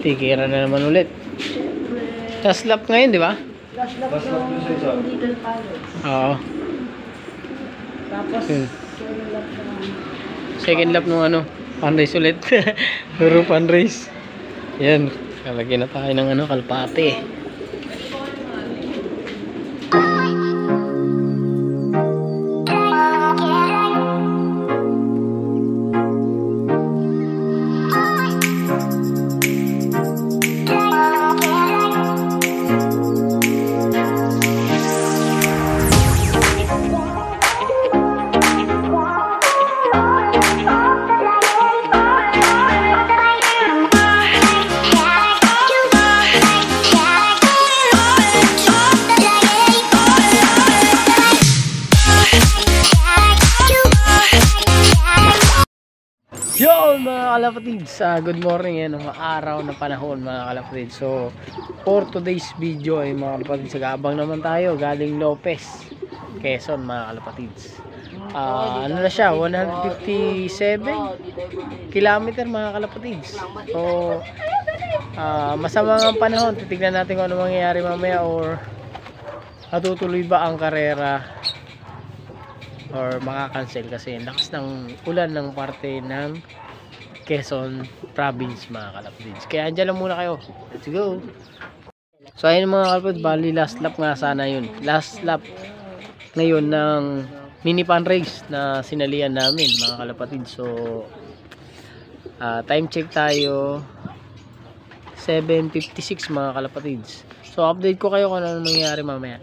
Sticker na naman ulit. Last lap ngayon, di ba? Last lap ng Little Palace. Oo. Tapos, second lap nung ano, fundraise ulit. Puro fundraise. Yan, kalagyan na tayo ng ano, kalpate. Yo mga kalapatids, good morning yan, araw na panahon mga kalapatids. So for today's video ay mga kalapatids, nag-aabang naman tayo galing Lopez, Quezon mga kalapatids. Ano na siya, 157 kilometer mga kalapatids. So masama ang panahon, titignan natin kung ano mangyayari mamaya, or matutuloy ba ang karera or makakancel kasi lakas ng ulan ng parte ng Quezon Province mga kalapatids. Kaya andyan lang muna kayo. Let's go! So ayun mga kalapatids, bali last lap nga sana yun. Last lap ngayon ng mini fan race na sinalian namin mga kalapatids. So time check tayo 7:56 mga kalapatids. So update ko kayo kung ano mangyayari mamaya.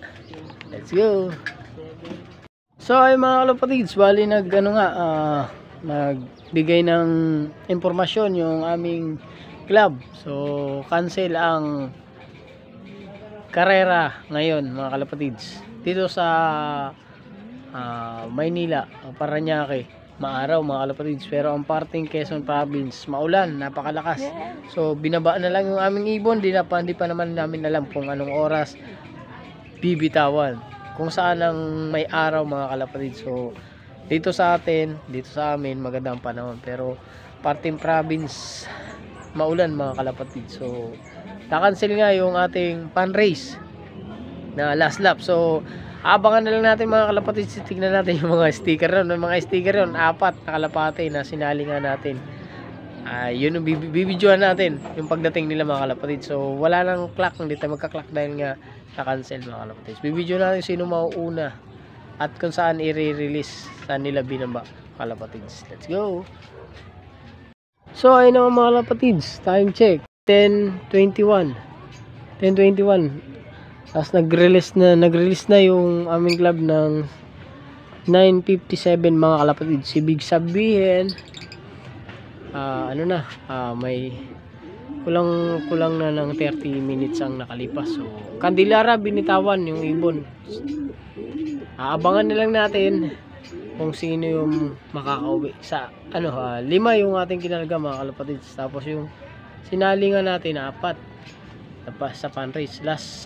Let's go! So ay mga kalapatids, bali nagbigay ng impormasyon yung aming club. So cancel ang karera ngayon mga kalapatids dito sa Maynila, Parañaque. Maaraw mga kalapatids, pero ang parting Quezon Province maulan, napakalakas. So binaba na lang yung aming ibon, di pa naman namin alam kung anong oras bibitawan, kung saan ang may araw mga kalapatids. So dito sa amin magandang panahon, pero parting province maulan mga kalapatids. So na-cancel nga yung ating fan race na last lap. So abangan na lang natin mga kalapatids, tignan natin yung mga sticker ron. May mga sticker ron, 4 na kalapate na sinali nga natin. Yun yung bibidyohan natin yung pagdating nila mga kalapatids. So wala nang clock, hindi tayo magka-clock dahil nga na-cancel mga kalapatids. Bibidyo natin sino mauuna at kung saan i-release, saan nila binaba kalapatids. Let's go! So ayun naman mga kalapatids, time check 10:21. Tapos nag-release na yung aming club ng 9:57 mga kalapatids. Ibig sabihin may kulang na ng 30 minutes ang nakalipas. So Candelaria binitawan yung ibon. Aabangan na lang natin kung sino yung makakauwi sa 5 yung ating kinalga mga kalapatids. Tapos yung sinalingan natin 4 sa fan race. Last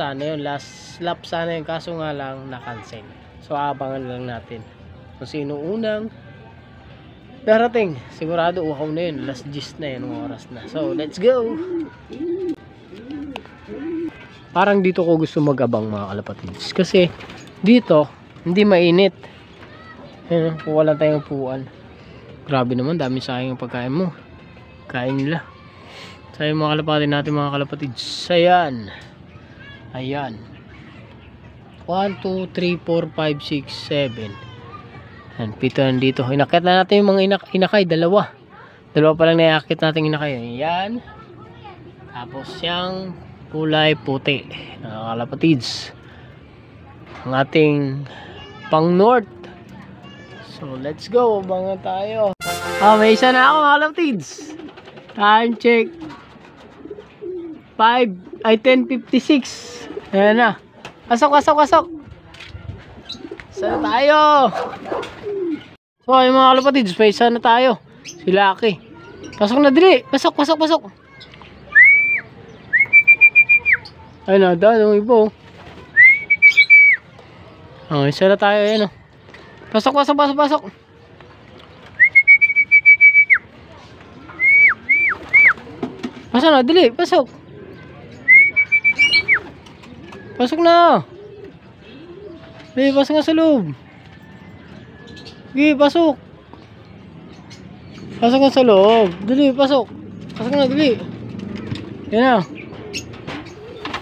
lap sana yun, kaso nga lang na-cancel. So aabangan lang natin kung sino unang darating. Sigurado uhaw na yun, last gist na yun, oras na. So let's go! Parang dito ko gusto mag-abang mga kalapatids kasi dito hindi mainit. Kung wala tayong upuan, grabe naman, dami sayang yung pagkain mo, kain nila. Sayang mga kalapati natin mga kalapatids. Ayan 1, 2, 3, 4, 5, 6, 7 and 7 nandito. Inakit na natin yung mga inakay, dalawa pa lang naiakit natin inakay. Ayan, tapos yung kulay puti mga kalapatids, ang ating pang north. So let's go, abangan tayo. May isa na ako mga kalapatids. Time check 10:56. Ayan na. Pasok. Saan tayo? So ay mga kalapatids, may isa na tayo. Si Lucky. Pasok na dili. Pasok. Ay na, yung ibo. Isa na tayo. Ayan o. Pasok. Pasok na, dali, pasok. Pasok na. Dali, pasok nga sa loob. Sige, pasok. Pasok nga sa loob. Dali, pasok. Pasok na, dali. Yan na.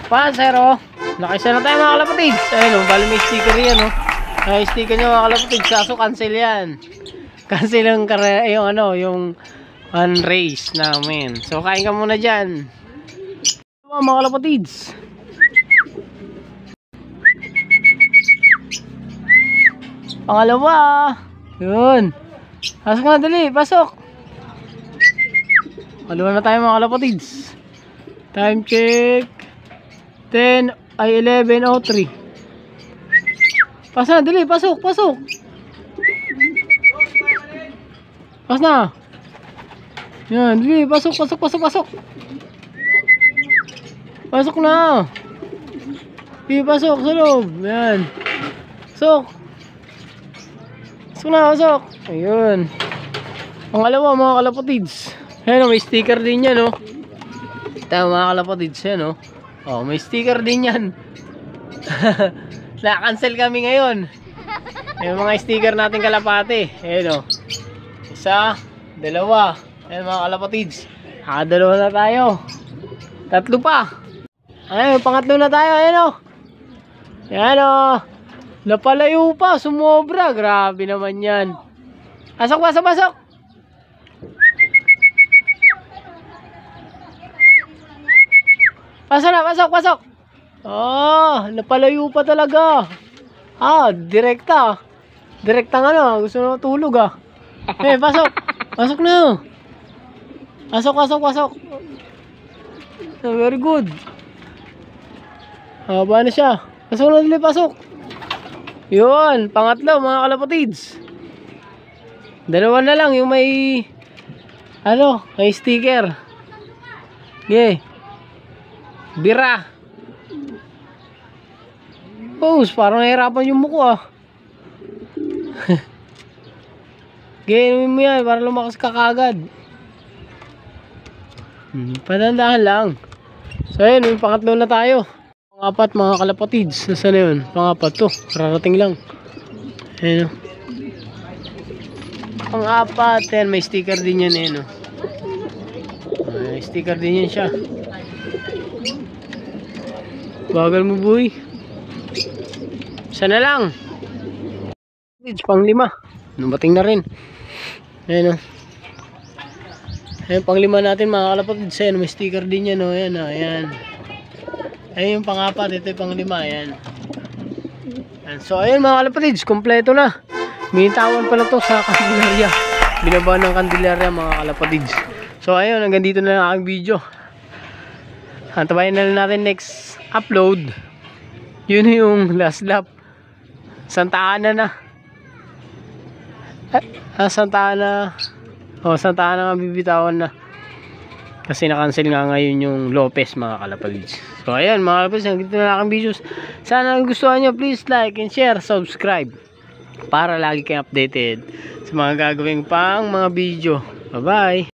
Pansero. Nakisa na tayo mga kalapatids. Ayun o, bali may sticker yan o. Ay, sticker nyo mga kalapatids. Kaso cancel yan. Cancel yung, yung race namin. So, kain ka muna dyan. Mga kalapatids. Pangalawa. Yun. Pasok na, dali. Pasok. Pangalawa na tayo mga kalapatids. Time check. 11:03. Pasok na, dali. Pasok, pasok. Pasok na. Yan, dali. Pasok, pasok, pasok, pasok. Pasok na. Dali, pasok sa loob. Yan. Pasok. Pasok na, pasok. Ayun. Pangalawa mga kalapatids. Ayan o, may sticker din yan o. Ito mga kalapatids yan o. Oh, may sticker din yan. Na-cancel kami ngayon. Yung mga sticker natin kalapati. Ayan o. Isa, dalawa. Ayan mga kalapatids. Dalawa na tayo. Tatlo pa. Ayan, pangatlo na tayo. Ayan o. Ayan o. Napalayo pa. Sumobra. Grabe naman yan. Pasok, pasok, pasok. Pasok na, pasok, pasok. Napalayo pa talaga. Direkta. Direkta nga na. Gusto na tulog pasok. Pasok na. Pasok, pasok, pasok. Very good. Haba na siya. Pasok na, dali, pasok. Yun, pangatlo mga kalapatids. Dalawa na lang yung may may sticker. Okay. Bira. Parang nahirapan yung muko Gawin mo yan para lumakas ka kagad. Panandahan lang. So ayun, yung pangatlo na tayo. Pangapat mga kalapatids. Nasaan na yun? Pangapat to. Karating lang. Ayun. Pangapat. Ayan, may sticker din yan. Ayun. May sticker din yan siya. Bagal mo, boy. Sana lang. Pang-5. Numating na rin. Ayan o. Ayan, pang-5 natin mga kalapatids. Ayan, may sticker din yan o. Ayan o. Ayan. Ayan yung pang-4. Ito yung pang-5. Ayan. Ayan. So, ayan mga kalapatids. Kompleto na. Binitawan pala to sa Candelaria. Binaba ng Candelaria mga kalapatids. So, ayun. Hanggang dito na lang aking video. Antabayan na lang natin next upload. Yun yung last lap. Santa Ana na. Santa Ana. Santa Ana nga bibitawan na. Kasi na-cancel nga ngayon yung Lopez mga kalapatids. So ayan mga kalapatids, hanggang dito na lang aking videos. Sana gustuhan nyo, please like and share, subscribe. Para lagi kayong updated sa mga gagawing pang mga video. Bye bye.